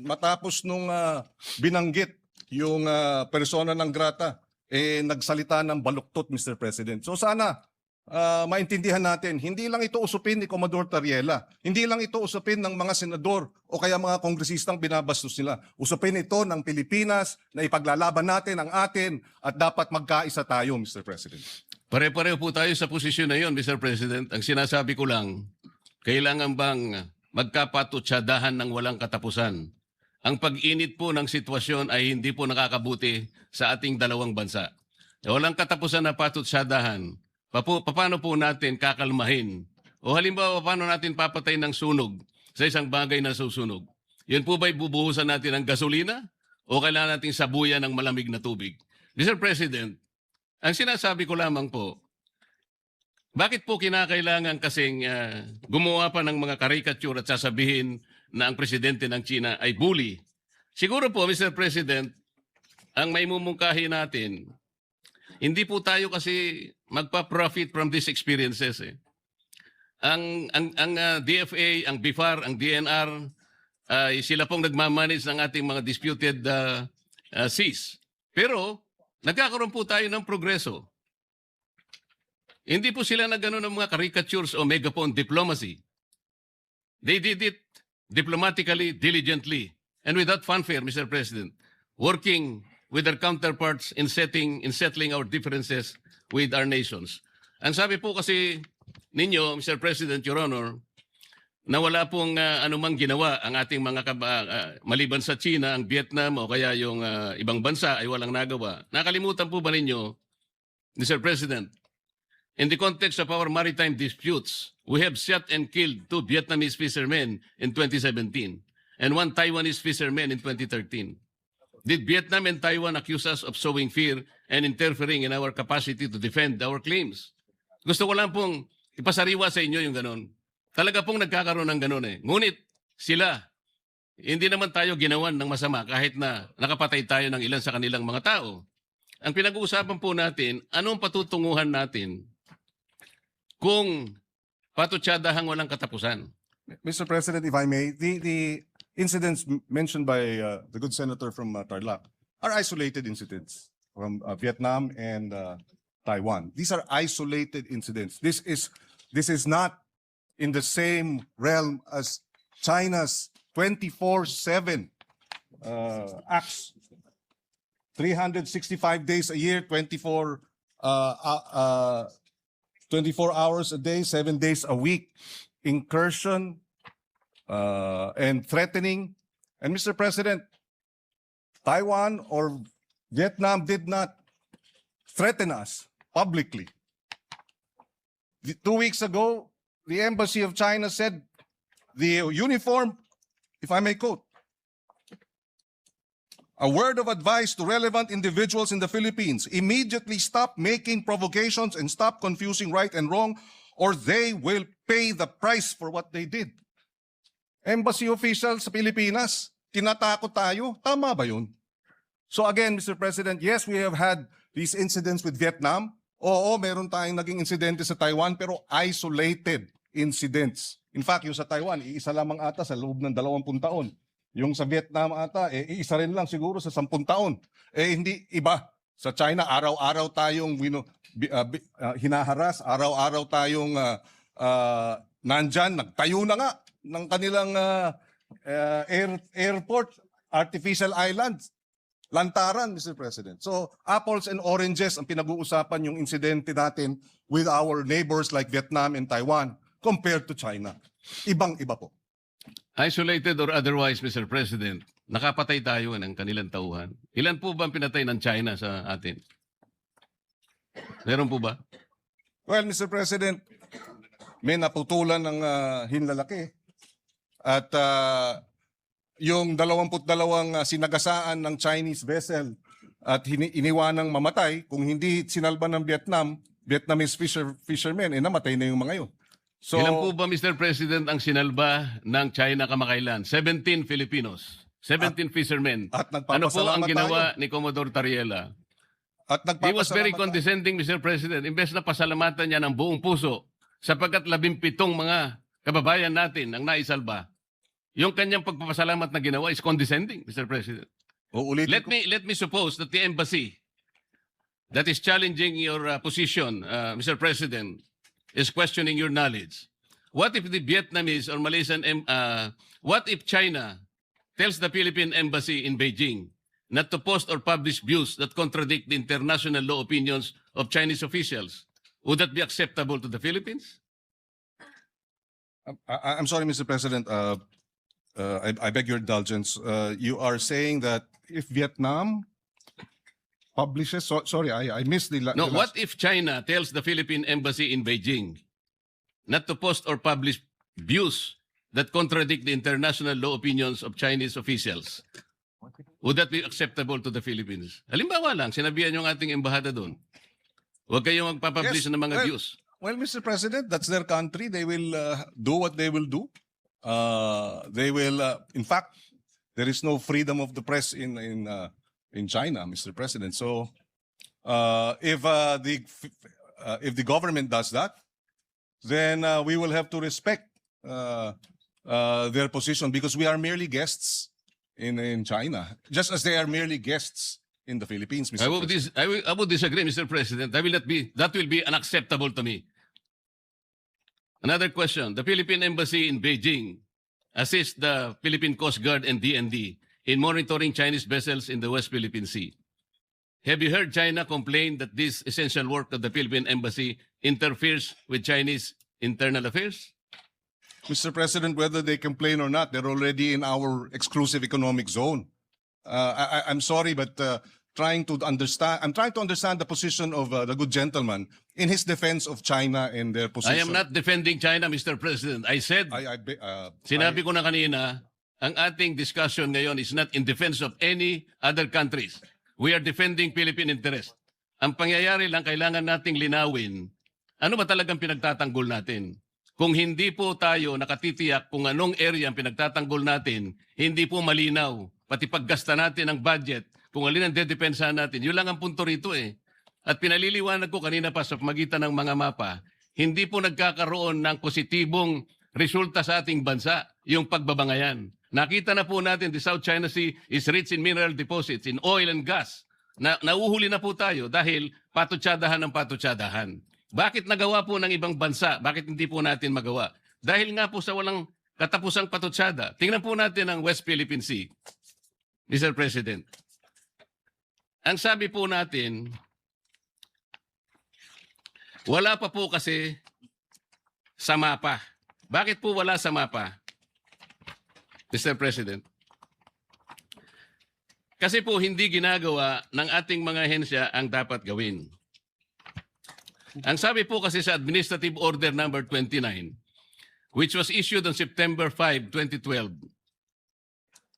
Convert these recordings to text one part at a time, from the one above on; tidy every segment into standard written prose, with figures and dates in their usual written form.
matapos nung binanggit yung persona ng grata, nagsalita ng baluktot, Mr. President. So sana maintindihan natin, hindi lang ito usupin ni Commodore Tariela, hindi lang ito usupin ng mga senador o kaya mga kongresistang binabastos nila. Usupin ito ng Pilipinas na ipaglalaban natin ang atin at dapat magkaisa tayo, Mr. President. Pare-pareho po tayo sa posisyon na yon, Mr. President. Ang sinasabi ko lang, kailangan bang magkapatutsadahan ng walang katapusan? Ang pag-init po ng sitwasyon ay hindi po nakakabuti sa ating dalawang bansa. Walang katapusan na patutsadahan. Paano po natin kakalmahin? O halimbawa, paano natin papatay ng sunog sa isang bagay na susunog? Yun po ba'y bubuhusan natin ng gasolina? O kailangan natin sabuyan ng malamig na tubig? Mr. President, ang sinasabi ko lamang po, bakit po kinakailangan kasing gumawa pa ng mga caricature at sasabihin na ang presidente ng China ay bully? Siguro po, Mr. President, ang may mumungkahi natin, hindi po tayo kasi magpa-profit from these experiences. Ang DFA, ang BIFAR, ang DNR, sila pong nagmamanage ng ating mga disputed seas. Pero nagkakaroon po tayo ng progreso. Hindi po sila nagano ng mga caricatures o megaphone diplomacy. They did it diplomatically, diligently, and without fanfare, Mr. President, working with their counterparts in settling our differences with our nations. Ang sabi po kasi ninyo, Mr. President, Your Honor, na wala pong anumang ginawa ang ating mga maliban sa China, ang Vietnam o kaya yung ibang bansa ay walang nagawa. Nakalimutan po ba ninyo, Mr. President, in the context of our maritime disputes, we have shot and killed 2 Vietnamese fishermen in 2017 and 1 Taiwanese fisherman in 2013. Did Vietnam and Taiwan accuse us of sowing fear and interfering in our capacity to defend our claims? Gusto ko lang pong ipasariwa sa inyo yung ganon. Talaga pong nagkakaroon ng ganon eh. Ngunit sila, hindi naman tayo ginawan ng masama kahit na nakapatay tayo ng ilan sa kanilang mga tao. Ang pinag-uusapan po natin, anong patutunguhan natin kung patutsadahang walang katapusan? Mr. President, if I may, the incidents mentioned by the good senator from Tarlac are isolated incidents from Vietnam and Taiwan. These are isolated incidents. This is not in the same realm as China's 24/7 acts, 365 days a year, 24 hours a day, 7 days a week, incursion and threatening. And Mr. President, Taiwan or Vietnam did not threaten us publicly. 2 weeks ago, the Embassy of China said the uniform, if I may quote, a word of advice to relevant individuals in the Philippines, immediately stop making provocations and stop confusing right and wrong, or they will pay the price for what they did. Embassy official sa Pilipinas, tinatakot tayo. Tama ba yun? So again, Mr. President, yes, we have had these incidents with Vietnam. Oo, meron tayong naging insidente sa Taiwan, pero isolated incidents. In fact, yung sa Taiwan, iisa lamang ata sa loob ng 20 taon. Yung sa Vietnam ata, iisa rin lang siguro sa 10 taon. Hindi iba. Sa China, araw-araw tayong hinaharas, araw-araw tayong nandyan, nagtayo na nga ng kanilang airport, artificial islands, lantaran, Mr. President. So, apples and oranges ang pinag-uusapan yung insidente natin with our neighbors like Vietnam and Taiwan compared to China. Ibang-iba po. Isolated or otherwise, Mr. President, nakapatay tayo ng kanilang tauhan. Ilan po ba ang pinatay ng China sa atin? Meron po ba? Well, Mr. President, may naputulan ng hinlalaki. At yung 22 sinagasaan ng Chinese vessel at iniwanang mamatay, kung hindi sinalba ng Vietnamese fishermen, namatay na yung mga yun. So, Ilan po ba, Mr. President, ang sinalba ng China kamakailan? 17 Filipinos, 17 fishermen. At Ano po ang nagpapasalamat ginawa tayo. ni Commodore Tariela? At He was very nagpapasalamat tayo. condescending, Mr. President. Imbes na pasalamatan niya ng buong puso sapagkat 17 mga kababayan natin ang naisalba. yung kanyang pagpapasalamat na ginawa is condescending, Mr. President. Uulitin Let ko. me suppose that the embassy that is challenging your position, Mr. President, is questioning your knowledge. What if the Vietnamese or Malaysian, what if China tells the Philippine embassy in Beijing not to post or publish views that contradict the international law opinions of Chinese officials? Would that be acceptable to the Philippines? I'm sorry, Mr. President. I beg your indulgence. You are saying that if Vietnam publishes, sorry, I missed the No, the what if China tells the Philippine embassy in Beijing not to post or publish views that contradict the international law opinions of Chinese officials? Would that be acceptable to the Philippines? Halimbawa lang, sinabihan yung ating embahada doon. Huwag kayong magpapublish Yes, ng mga well, views. Well, Mr. President, that's their country. They will do what they will do. They will, in fact, there is no freedom of the press in China, Mr. President. So, if the government does that, then we will have to respect their position because we are merely guests in China, just as they are merely guests in the Philippines, Mr. President. I would disagree, Mr. President. That will be unacceptable to me. Another question. The Philippine Embassy in Beijing assists the Philippine Coast Guard and DND in monitoring Chinese vessels in the West Philippine Sea. Have you heard China complain that this essential work of the Philippine Embassy interferes with Chinese internal affairs? Mr. President, whether they complain or not, they're already in our exclusive economic zone. I'm sorry, but I'm trying to understand the position of the good gentleman in his defense of China and their position. I am not defending China, Mr. President. I said, sinabi ko na kanina, ang ating discussion ngayon is not in defense of any other countries. We are defending Philippine interest. Ang pangyayari lang, kailangan nating linawin, ano ba talagang pinagtatanggol natin? Kung hindi po tayo nakatitiyak kung anong area ang pinagtatanggol natin, hindi po malinaw. Pati paggasta natin ng budget, kung alin ang dedepensahan natin, yun lang ang punto rito eh. At pinaliliwanag ko kanina pa sa pamagitan ng mga mapa, hindi po nagkakaroon ng positibong resulta sa ating bansa, yung pagbabangayan. Nakita na po natin, the South China Sea is rich in mineral deposits, in oil and gas. Nauhuli na po tayo dahil patutsadahan ng patutsadahan. Bakit nagawa po ng ibang bansa? Bakit hindi po natin magawa? Dahil nga po sa walang katapusang patutsada. Tingnan po natin ang West Philippine Sea, Mr. President. Ang sabi po natin, wala pa po kasi sa mapa. Bakit po wala sa mapa, Mr. President? Kasi po hindi ginagawa ng ating mga ahensya ang dapat gawin. Ang sabi po kasi sa Administrative Order Number 29, which was issued on September 5, 2012,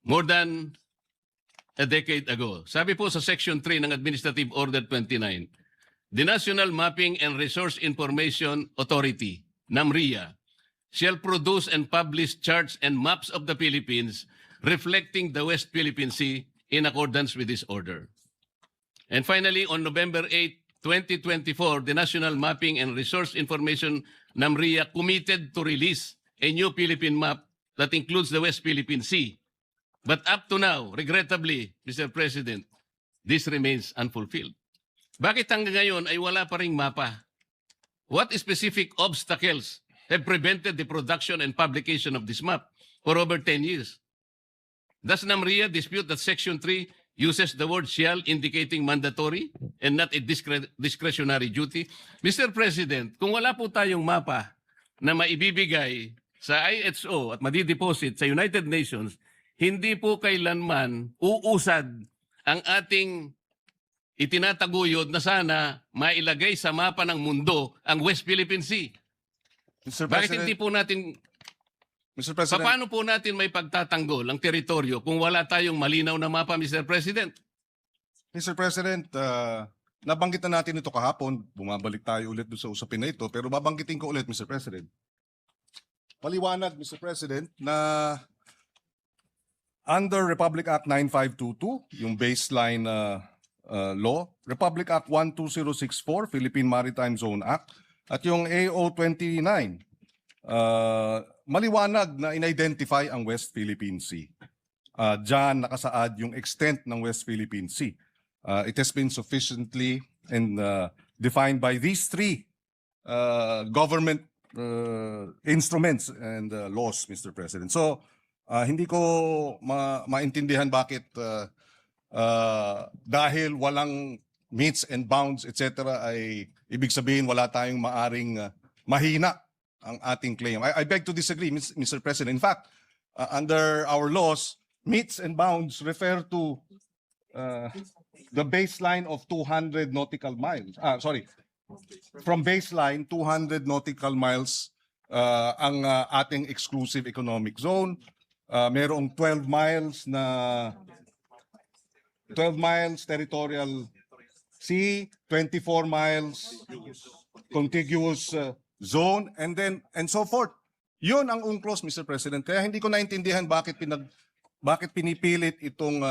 more than a decade ago. Sabi po sa Section 3 ng Administrative Order 29, the National Mapping and Resource Information Authority, NAMRIA, shall produce and publish charts and maps of the Philippines reflecting the West Philippine Sea in accordance with this order. And finally, on November 8, 2024, the National Mapping and Resource Information NAMRIA committed to release a new Philippine map that includes the West Philippine Sea. But up to now, regrettably, Mr. President, this remains unfulfilled. Bakit hanggang ngayon ay wala pa ring mapa? What specific obstacles have prevented the production and publication of this map for over 10 years? Does NAMRIA dispute that Section 3 uses the word shall indicating mandatory and not a discretionary duty? Mr. President, kung wala po tayong mapa na maibibigay sa IHO at madideposit sa United Nations, hindi po kailanman uusad ang ating itinataguyod na sana mailagay sa mapa ng mundo ang West Philippine Sea. Mr. Bakit President, hindi po natin, Mr. President, paano po natin may pagtatanggol ang teritoryo kung wala tayong malinaw na mapa, Mr. President? Mr. President, nabanggit na natin ito kahapon. Bumabalik tayo ulit doon sa usapin na ito. Pero babanggitin ko ulit, Mr. President. Maliwanag, Mr. President, na under Republic Act 9522, yung baseline law, Republic Act 12064, Philippine Maritime Zone Act, at yung AO 29, maliwanag na in-identify ang West Philippine Sea. Diyan nakasaad yung extent ng West Philippine Sea. It has been sufficiently and defined by these three government instruments and laws, Mr. President. So, hindi ko maintindihan bakit dahil walang meets and bounds, etc., ay ibig sabihin wala tayong maaring mahina ang ating claim. I beg to disagree, Mr. President. In fact, under our laws, meets and bounds refer to the baseline of 200 nautical miles. From baseline, 200 nautical miles ang ating exclusive economic zone. Merong 12 miles territorial sea, 24 miles contiguous zone, and so forth. Yun ang UNCLOS, Mr. President. Kaya hindi ko naintindihan bakit pinipilit itong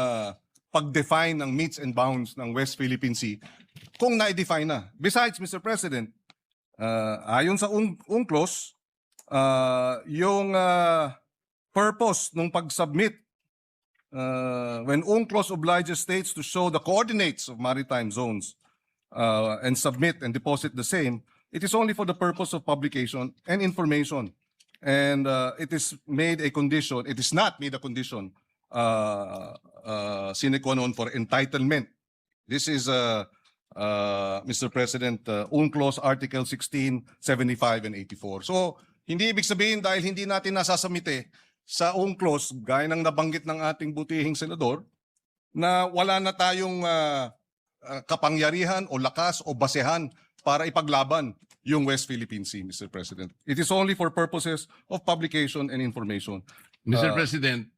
pag-define ng meets and bounds ng West Philippine Sea kung na-define na. Besides, Mr. President, ayon sa UNCLOS, yung purpose ng pag-submit when UNCLOS obliges states to show the coordinates of maritime zones and submit and deposit the same, it is only for the purpose of publication and information. And it is made a condition, it is not made a condition sine qua non for entitlement. This is, Mr. President, UNCLOS Article 16, 75, and 84. So, hindi ibig sabihin dahil hindi natin nasasamite sa UNCLOS, gaya ng nabanggit ng ating butihing senador, na wala na tayong kapangyarihan o lakas o basehan para ipaglaban yung West Philippine Sea, Mr. President. It is only for purposes of publication and information. Mr. President,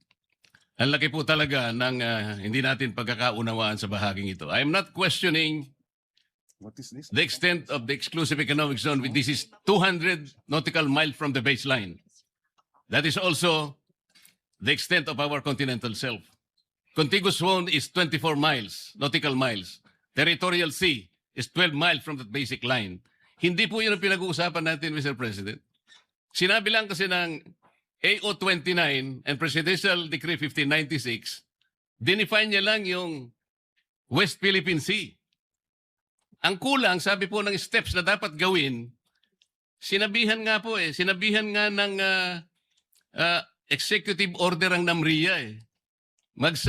ang laki po talaga ng hindi natin pagkakaunawaan sa bahaging ito. I am not questioning What is this? the extent of the exclusive economic zone. This is 200 nautical miles from the baseline. That is also the extent of our continental shelf. Contiguous zone is 24 miles, nautical miles. Territorial sea is 12 miles from the basic line. Hindi po yun ang pinag-uusapan natin, Mr. President. Sinabi lang kasi ng AO 29 and Presidential Decree 1596, dinefine niya lang yung West Philippine Sea. Ang kulang, sabi po ng steps na dapat gawin, sinabihan nga ng executive order ang NAMRIA eh.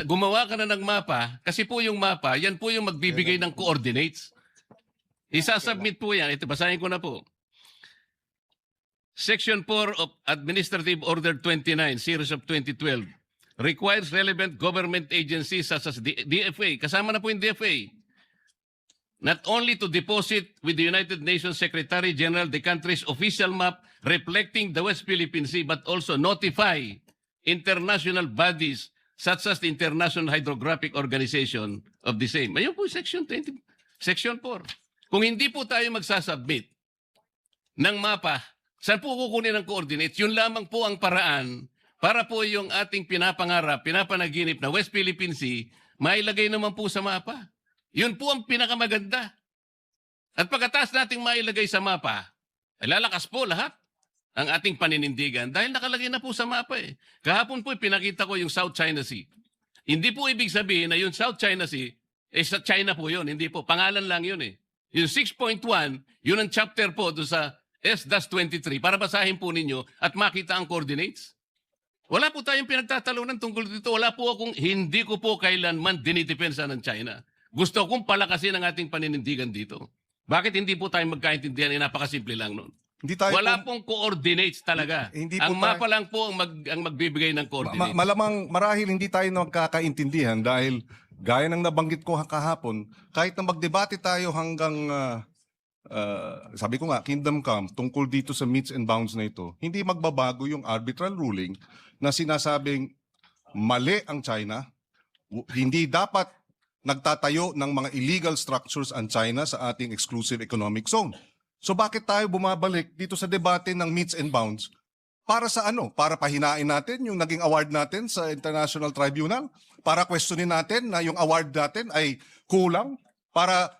Gumawa ka na ng mapa, kasi po yung mapa, yan po yung magbibigay ng coordinates. Isasubmit po yan. Ito, basahin ko na po. Section 4 of Administrative Order 29, Series of 2012, requires relevant government agencies such as DFA, kasama na po yung DFA, not only to deposit with the United Nations Secretary General the country's official map reflecting the West Philippine Sea, but also notify international bodies such as the International Hydrographic Organization of the same. Ayun po, Section 20, Section 4. Kung hindi po tayo magsasubmit ng mapa, saan po kukunin ang coordinates? Yun lamang po ang paraan para po yung ating pinapangarap, pinapanaginip na West Philippine Sea, mailagay naman po sa mapa. Yun po ang pinakamaganda. At pagkatapos nating mailagay sa mapa, lalakas po lahat ang ating paninindigan dahil nakalagay na po sa mapa eh. Kahapon po pinakita ko yung South China Sea. Hindi po ibig sabihin na yung South China Sea, sa China po yun. Hindi po, pangalan lang yun eh. Yung 6.1, yun ang chapter po doon sa S-23 para basahin po ninyo at makita ang coordinates. Wala po tayong pinagtatalunan tungkol dito. Hindi ko po kailanman dinidepensa ng China. Gusto kong palakasin ang ating paninindigan dito. Bakit hindi po tayo magkaintindihan? Napakasimple lang nun. Wala pong coordinates talaga. Ang mapa lang po ang magbibigay ng coordinates. Malamang marahil hindi tayo magkakaintindihan dahil gaya ng nabanggit ko kahapon, kahit na magdebate tayo hanggang, sabi ko nga, Kingdom Come, tungkol dito sa meets and bounds na ito, hindi magbabago yung arbitral ruling na sinasabing mali ang China, hindi dapat nagtatayo ng mga illegal structures ang China sa ating exclusive economic zone. So bakit tayo bumabalik dito sa debate ng meets and bounds? Para sa ano? Para pahinain natin yung naging award natin sa International Tribunal? Para questionin natin na yung award natin ay kulang? Para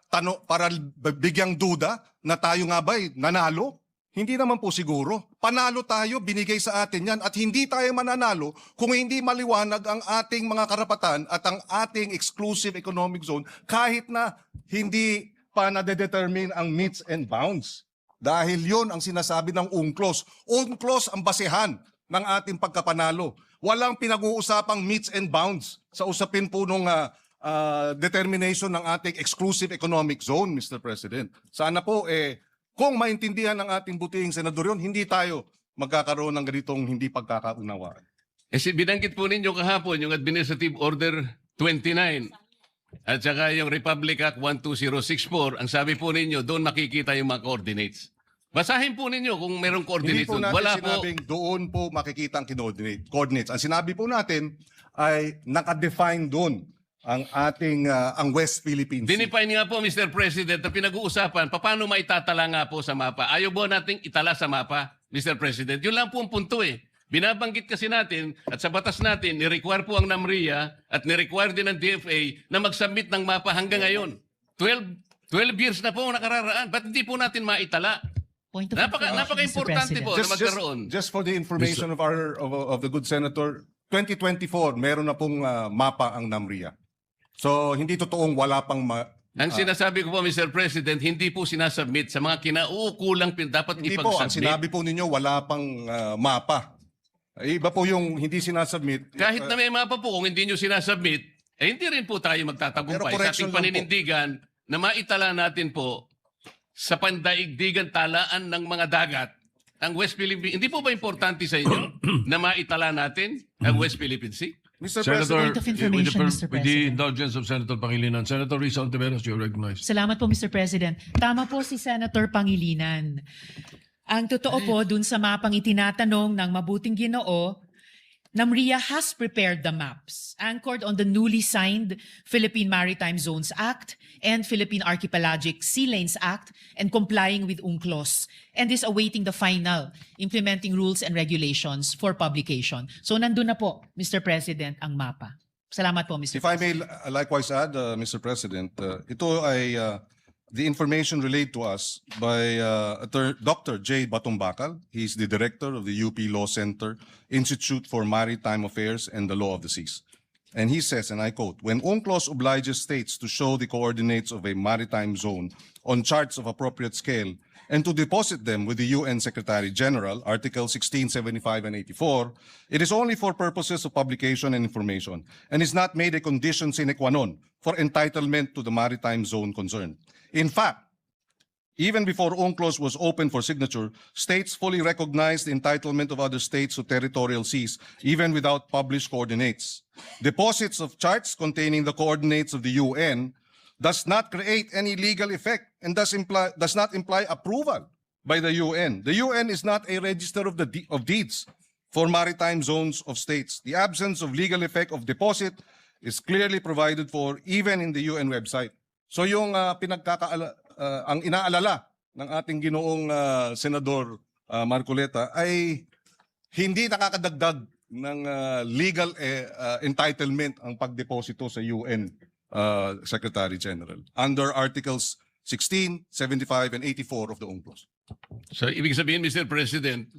bigyang duda na tayo nga ba'y nanalo? Hindi naman po siguro. Panalo tayo, binigay sa atin yan. At hindi tayo mananalo kung hindi maliwanag ang ating mga karapatan at ang ating exclusive economic zone kahit na hindi pa nade-determine ang meets and bounds. Dahil yon ang sinasabi ng UNCLOS. UNCLOS ang basehan ng ating pagkapanalo. Walang pinag-uusapang meets and bounds sa usapin po nung determination ng ating exclusive economic zone, Mr. President. Sana po, kung maintindihan ng ating butihing senador yun, hindi tayo magkakaroon ng ganitong hindi pagkakaunawaan. Binanggit po ninyo kahapon yung Administrative Order 29 at saka yung Republic Act 12064. Ang sabi po ninyo, doon makikita yung mga coordinates. Basahin po ninyo kung merong Hindi coordinates po doon. natin Wala po. sinabing doon po makikita ang coordinates. Ang sinabi po natin ay nakadefine doon ang ating ang West Philippine Sea. Dinefine nga po, Mr. President, na pinag-uusapan, paano maitatala nga po sa mapa? Ayaw po nating itala sa mapa, Mr. President. Yun lang po ang punto eh. Binabanggit kasi natin at sa batas natin, ni-require po ang NAMRIA at ni-require din ng DFA na mag-submit ng mapa hanggang ngayon. 12 years na po ang nakararaan. Ba't hindi po natin maitala? Point of information, Mr. Napaka-importante po na magkaroon. Just for the information of the good senator, 2024 meron na pong mapa ang NAMRIA. So hindi totoong wala pang Ang sinasabi ko po, Mr. President, hindi po sinasubmit sa mga kinauukulang dapat hindi po, ang ipag-submit. sinabi po ninyo wala pang mapa. Iba po yung hindi sinasubmit. Kahit na may mapa po, kung hindi nyo sinasubmit, hindi rin po tayo Pero magtatagumpay sa correction lang ating po. paninindigan na maitala natin po sa pandaigdigan talaan ng mga dagat ang West Philippine. Hindi po ba importante sa inyo na maitala natin ang West Philippine Sea? Mr. Point of information, Mr. With the President. indulgence of Senator Pangilinan, Senator Risa Ontiveros, you're recognized. Salamat po, Mr. President. Tama po si Senator Pangilinan. Ang totoo po, dun sa mapang itinatanong ng mabuting Ginoo, NAMRIA has prepared the maps anchored on the newly signed Philippine Maritime Zones Act and Philippine Archipelagic Sea Lanes Act and complying with UNCLOS and is awaiting the final implementing rules and regulations for publication. So nandun na po, Mr. President, ang mapa. Salamat po, Mr. If I President. may likewise add, Mr. President, ito ay the information relayed to us by Dr. J. Batumbakal. He's the director of the UP Law Center, Institute for Maritime Affairs and the Law of the Seas. And he says, and I quote, when UNCLOS obliges states to show the coordinates of a maritime zone on charts of appropriate scale and to deposit them with the UN Secretary General, Article 16, 75, and 84, it is only for purposes of publication and information and is not made a condition sine qua non for entitlement to the maritime zone concerned. In fact, even before UNCLOS was open for signature, states fully recognized the entitlement of other states to territorial seas, even without published coordinates. Deposits of charts containing the coordinates of the UN does not create any legal effect and does not imply approval by the UN. The UN is not a register of deeds for maritime zones of states. The absence of legal effect of deposit is clearly provided for even in the UN website. So yung ang inaalala ng ating ginoong Senador Marcoleta ay hindi nakakadagdag ng legal entitlement ang pagdeposito sa UN Secretary General under Articles 16, 75, and 84 of the UNCLOS. So, ibig sabihin, Mr. President,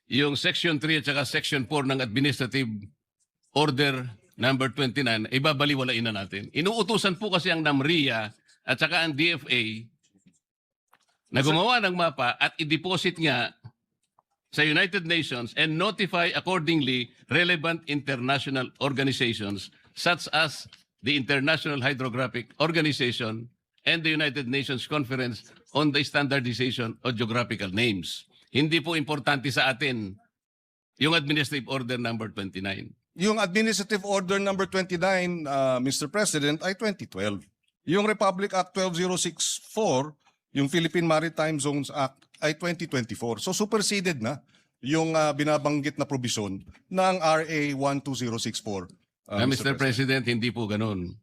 yung Section 3 at saka Section 4 ng Administrative Order number 29, ibabaliwalain na natin. Inuutusan po kasi ang NAMRIA at saka ang DFA na gumawa ng mapa at i-deposit nga sa United Nations and notify accordingly relevant international organizations such as the International Hydrographic Organization and the United Nations Conference on the Standardization of Geographical Names. Hindi po importante sa atin yung Administrative Order number 29. Yung Administrative Order number 29, Mr. President, ay 2012. Yung Republic Act 12064, yung Philippine Maritime Zones Act, ay 2024. So superseded na yung binabanggit na provision ng RA 12064. Mr. President, hindi po ganun.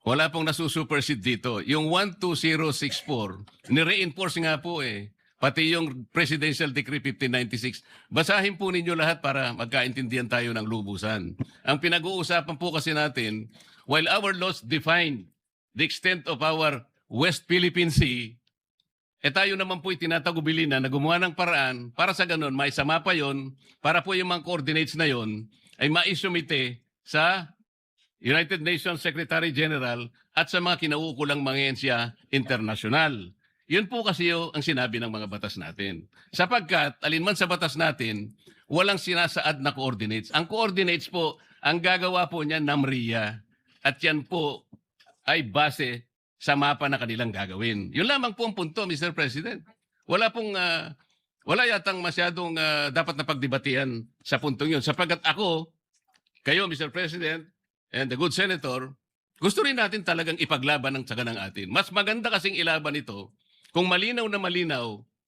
Wala pong nasusupersede dito. Yung 12064, nire-enforce nga po eh. Pati yung Presidential Decree 1596. Basahin po ninyo lahat para magkaintindihan tayo ng lubusan. Ang pinag-uusapan po kasi natin, while our laws define the extent of our West Philippine Sea tayo naman po itinatagubilin na gumawa ng paraan para sa ganun, maisama pa yon para po yung mga coordinates na yon ay maisumite sa United Nations Secretary General at sa mga kinauukulang mga ahensya internasyonal. Yun po kasi ang sinabi ng mga batas natin. Sapagkat alinman sa batas natin, walang sinasaad na coordinates. Ang coordinates po, ang gagawa po niya NAMRIA. At yan po ay base sa mapa na kanilang gagawin. Yun lamang po ang punto, Mr. President. Wala yatang masyadong dapat na pagdebatihan sa puntong yun. Sapagkat ako, kayo, Mr. President, and the good Senator, gusto rin natin talagang ipaglaban ang tsaga ng atin. Mas maganda kasing ilaban ito kung malinaw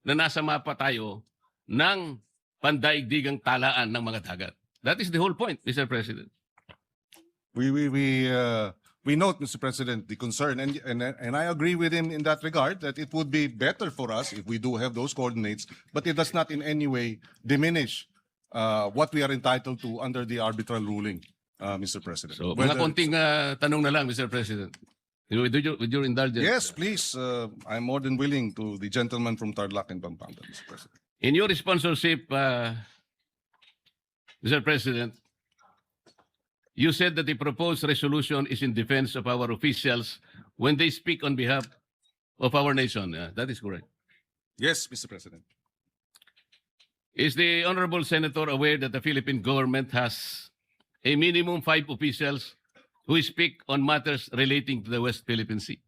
na nasa mapa tayo ng pandaigdigang talaan ng mga dagat. That is the whole point, Mr. President. We note, Mr. President, the concern, and I agree with him in that regard, that it would be better for us if we do have those coordinates, but it does not in any way diminish what we are entitled to under the arbitral ruling, Mr. President. So, mga konting tanong na lang, Mr. President. With your indulgence. Yes, please. I'm more than willing to the gentleman from Tarlac and Pampanga, Mr. President. In your sponsorship, Mr. President, you said that the proposed resolution is in defense of our officials when they speak on behalf of our nation. That is correct. Yes, Mr. President. Is the Honorable Senator aware that the Philippine government has a minimum 5 officials who speak on matters relating to the West Philippine Sea?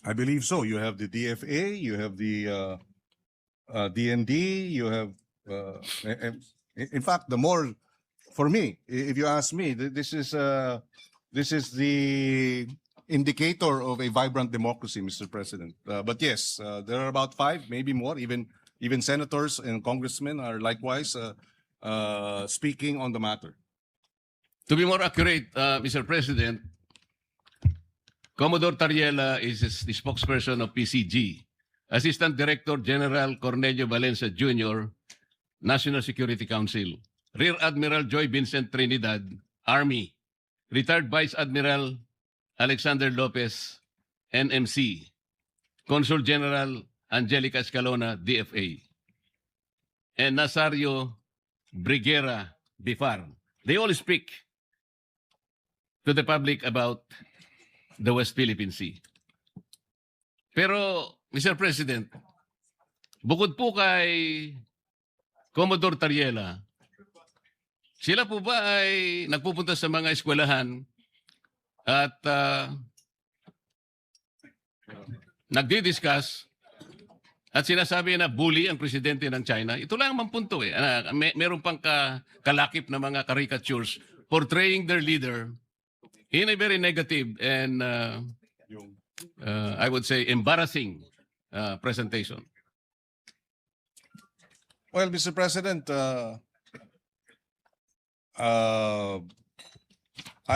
I believe so. You have the DFA, you have the DND, you have, in fact, the more, for me, if you ask me, this is the indicator of a vibrant democracy, Mr. President. But yes, there are about 5, maybe more. Even senators and congressmen are likewise speaking on the matter. To be more accurate, Mr. President, Commodore Tariela is the spokesperson of PCG. Assistant Director General Cornelio Valencia Jr., National Security Council. Rear Admiral Joy Vincent Trinidad, Army. Retired Vice Admiral Alexander Lopez, NMC. Consul General Angelica Escalona, DFA. And Nazario Briguera Bifar. They all speak to the public about the West Philippine Sea. Pero, Mr. President, bukod po kay Commodore Tariela, sila po ba ay nagpupunta sa mga eskwelahan at nagdi-discuss at sinasabi na bully ang presidente ng China? Ito lang ang punto eh. Meron pang kalakip na mga caricatures portraying their leader in a very negative and I would say embarrassing presentation. Well, Mr. President, I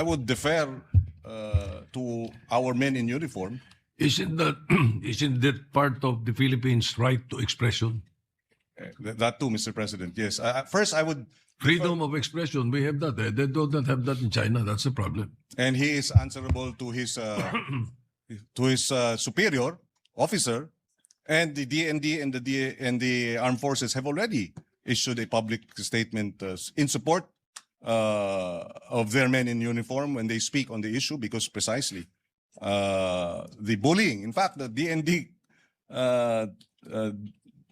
would defer to our men in uniform. Isn't that part of the Philippines' right to expression? That too, Mr. President. Yes. First, I would. Freedom of expression, we have that. They do not have that in China. That's the problem. And he is answerable to his superior officer, and the DND and the armed forces have already issued a public statement in support of their men in uniform when they speak on the issue, because precisely the bullying. In fact, the DND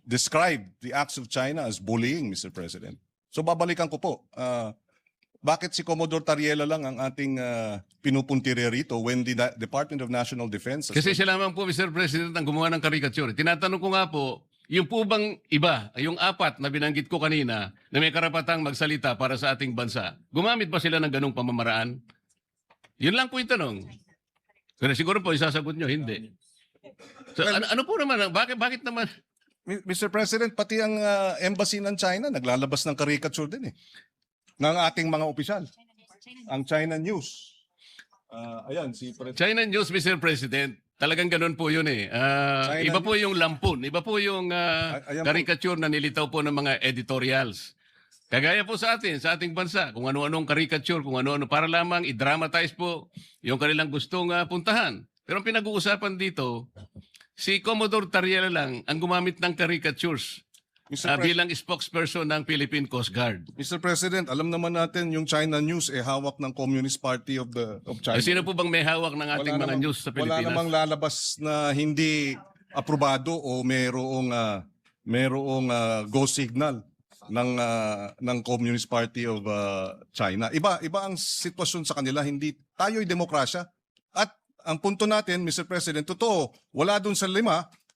described the acts of China as bullying, Mr. President. So babalikan ko po, bakit si Commodore Tariela lang ang ating pinupuntire rito when the Department of National Defense... Kasi siya lamang po, Mr. President, ang gumawa ng caricature. Tinatanong ko nga po, yung po bang iba, yung 4 na binanggit ko kanina, na may karapatang magsalita para sa ating bansa, gumamit ba sila ng ganong pamamaraan? Yun lang po yung tanong. Pero siguro po, isasagot nyo, hindi. So, ano po naman, bakit naman... Mr. President, pati ang embassy ng China naglalabas ng caricature din ng ating mga opisyal. Ang China News. Ayan, si China News, Mr. President, talagang ganun po yun eh. Iba po yung lampun, iba po yung caricature na nilitaw po ng mga editorials. Kagaya po sa atin, sa ating bansa, kung ano-anong caricature, kung ano-ano, para lamang i-dramatize po yung kanilang gustong puntahan. Pero ang pinag-uusapan dito, Si Commodore Tariela lang ang gumamit ng caricatures Mr. bilang spokesperson ng Philippine Coast Guard. Mr. President, alam naman natin yung China News hawak ng Communist Party of China. Sino po bang may hawak ng ating mga news sa Wala Pilipinas? namang lalabas na hindi aprobado o merong go signal ng Communist Party of China. Iba ang sitwasyon sa kanila, hindi tayo'y demokrasya. At ang punto natin, Mr. President, totoo, wala dun sa 5,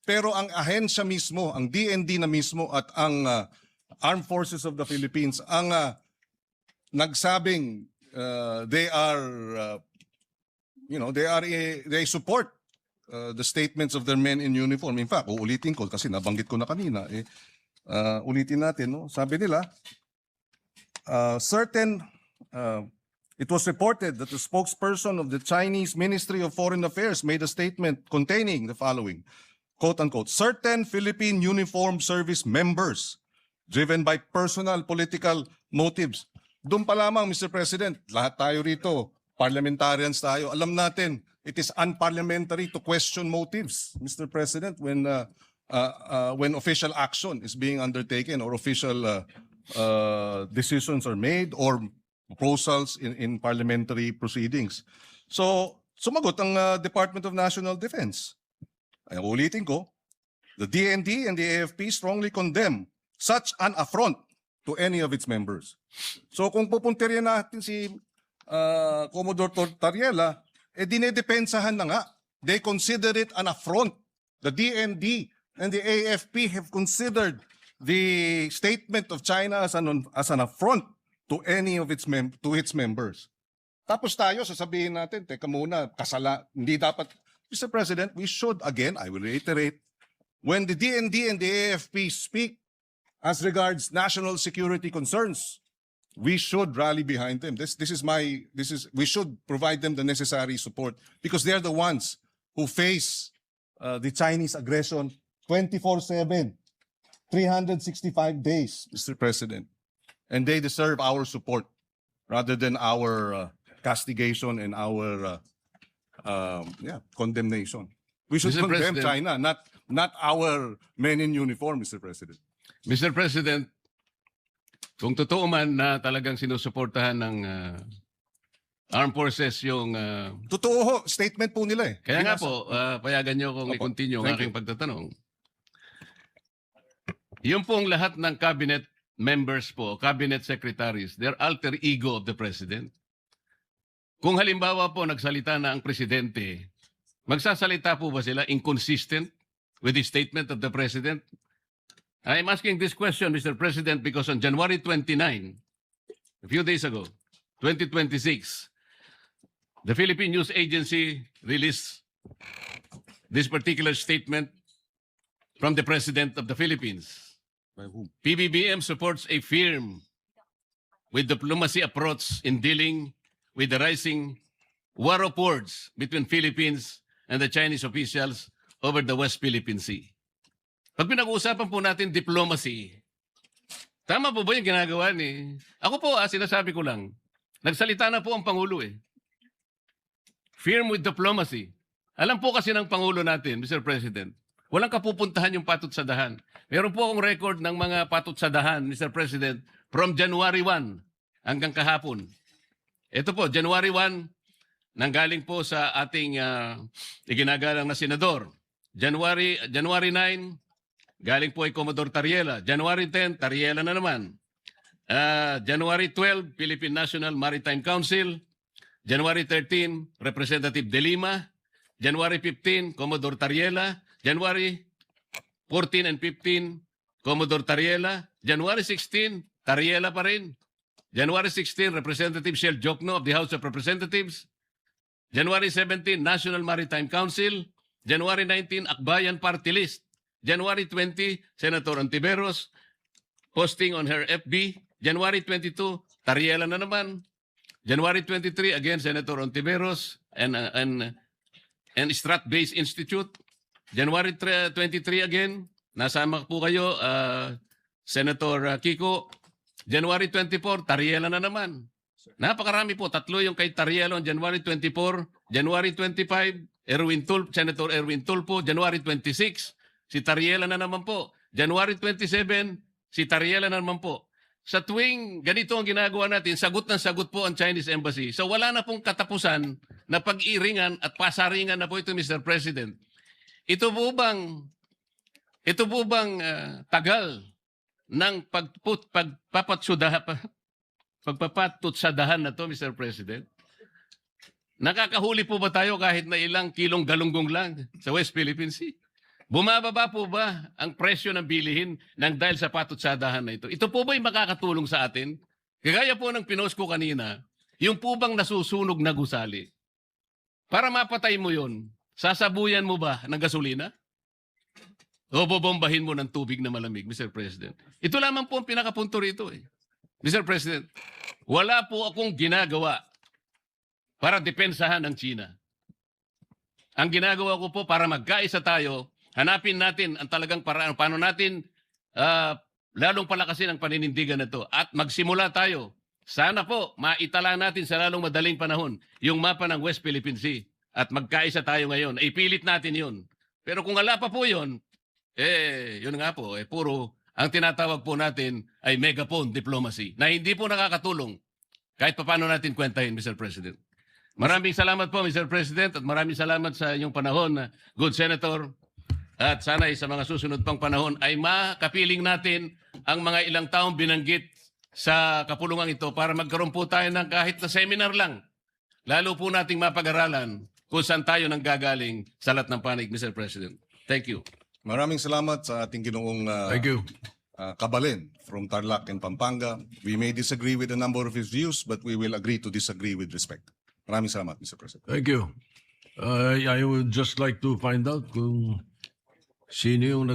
pero ang ahensya mismo, ang DND na mismo at ang Armed Forces of the Philippines ang nagsabing they support the statements of their men in uniform. In fact, uulitin ko kasi nabanggit ko na kanina. Ulitin natin, no? Sabi nila, it was reported that the spokesperson of the Chinese Ministry of Foreign Affairs made a statement containing the following, quote unquote, certain Philippine Uniformed Service members driven by personal political motives. Doon pa lamang, Mr. President, lahat tayo rito, parliamentarians tayo, alam natin, it is unparliamentary to question motives, Mr. President, when official action is being undertaken or official decisions are made or proposals in parliamentary proceedings. So, sumagot ang Department of National Defense. Ay, ulitin ko, the DND and the AFP strongly condemn such an affront to any of its members. So kung pupuntiryan natin si Commodore Tariela, dinedepensahan na nga. They consider it an affront. The DND and the AFP have considered the statement of China as an affront to any of its members. Tapos tayo sasabihin natin, teka muna, hindi dapat. Mr. President, we should, again, I will reiterate, when the DND and the AFP speak as regards national security concerns, we should rally behind them. We should provide them the necessary support because they're the ones who face the Chinese aggression 24/7, 365 days, Mr. President. And they deserve our support rather than our castigation and our condemnation. We should Mr. condemn President. China, not our men in uniform, Mr. President. Mr. President, kung totoo man na talagang sinusuportahan ng armed forces yung... Totoo ho, statement po nila eh. kaya nga po, payagan nyo kung Opo. i-continue ang Thank aking pagtatanong. Yung pong lahat ng cabinet members po, cabinet secretaries, they're alter ego of the President. Kung halimbawa po nagsalita na ang Presidente, magsasalita po ba sila inconsistent with the statement of the President? I'm asking this question, Mr. President, because on January 29, a few days ago, 2026, the Philippine News Agency released this particular statement from the President of the Philippines. By whom? PBBM supports a firm with diplomacy approach in dealing with the rising war of words between Philippines and the Chinese officials over the West Philippine Sea. Pag pinag-uusapan po natin diplomacy, tama po ba yung ginagawa ni... Ako po, sinasabi ko lang, nagsalita na po ang Pangulo eh. Firm with diplomacy. Alam po kasi ng Pangulo natin, Mr. President, walang kapupuntahan yung patut sa dahan. Meron po akong record ng mga patut sa dahan, Mr. President, from January 1 hanggang kahapon. Ito po, January 1, nanggaling po sa ating iginagalang na senador. January 9, galing po ay Commodore Tariela. January 10, Tariela na naman. January 12, Philippine National Maritime Council. January 13, Representative De Lima. January 15, Commodore Tariela. January 14 and 15, Commodore Tariela. January 16, Tariela pa rin. January 16, Representative Shel Jokno of the House of Representatives. January 17, National Maritime Council. January 19, Akbayan Party List. January 20, Senator Ontiveros posting on her FB. January 22, Tariela na naman. January 23, again, Senator Ontiveros and Strat-Based Institute. January 23 again, nasama po kayo, Senator Kiko. January 24, Tariela na naman. Napakarami po, 3 yung kay Tariela on January 24. January 25, Senator Erwin Tulfo, January 26, si Tariela na naman po. January 27, si Tariela na naman po. Sa tuwing ganito ang ginagawa natin, sagot ng sagot po ang Chinese Embassy. So wala na pong katapusan na pag-iringan at pasaringan na po ito, Mr. President. Ito po bang tagal ng pagpapatutsadahan na to, Mr. President? Nakakahuli po ba tayo kahit na ilang kilong galunggong lang sa West Philippine Sea? Bumababa po ba ang presyo ng bilihin ng dahil sa patutsadahan na ito? Ito po ba'y makakatulong sa atin? Kagaya po ng pinost ko kanina, yung po bang nasusunog na gusali? Para mapatay mo yon, sasabuyan mo ba ng gasolina? O bobombahin mo ng tubig na malamig, Mr. President? Ito lamang po ang pinakapunto rito eh. Mr. President, wala po akong ginagawa para depensahan ang China. Ang ginagawa ko po para magkaisa tayo, hanapin natin ang talagang paraan, paano natin lalong palakasin ang paninindigan na to at magsimula tayo. Sana po maitala natin sa lalong madaling panahon yung mapa ng West Philippine Sea at magkaisa tayo ngayon. Ipilit natin yun. Pero kung wala pa po yun, yun nga po, puro ang tinatawag po natin ay megaphone diplomacy na hindi po nakakatulong kahit paano natin kwentahin, Mr. President. Maraming salamat po, Mr. President, at maraming salamat sa inyong panahon, good Senator. At sana sa mga susunod pang panahon ay makapiling natin ang mga ilang taong binanggit sa kapulungan ito para magkaroon po tayo ng kahit na seminar lang. Lalo po nating mapag-aralan kung saan tayo nang gagaling sa lahat ng panig, Mr. President. Thank you. Maraming salamat sa ating ginoong Thank you. Kabalin from Tarlac and Pampanga. We may disagree with a number of his views, but we will agree to disagree with respect. Maraming salamat, Mr. President. Thank you. I would just like to find out kung sino yung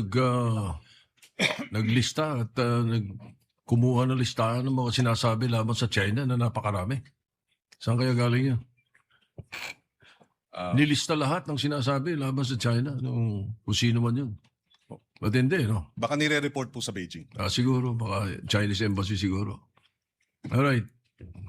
naglista at kumuha ng listahan ng mga sinasabi laban sa China na napakarami. Saan kaya galing yan? Nilista lahat ng sinasabi laban sa China kung sino man yun. Matindi, no? Baka nire-report po sa Beijing. Siguro, baka Chinese Embassy siguro. Alright.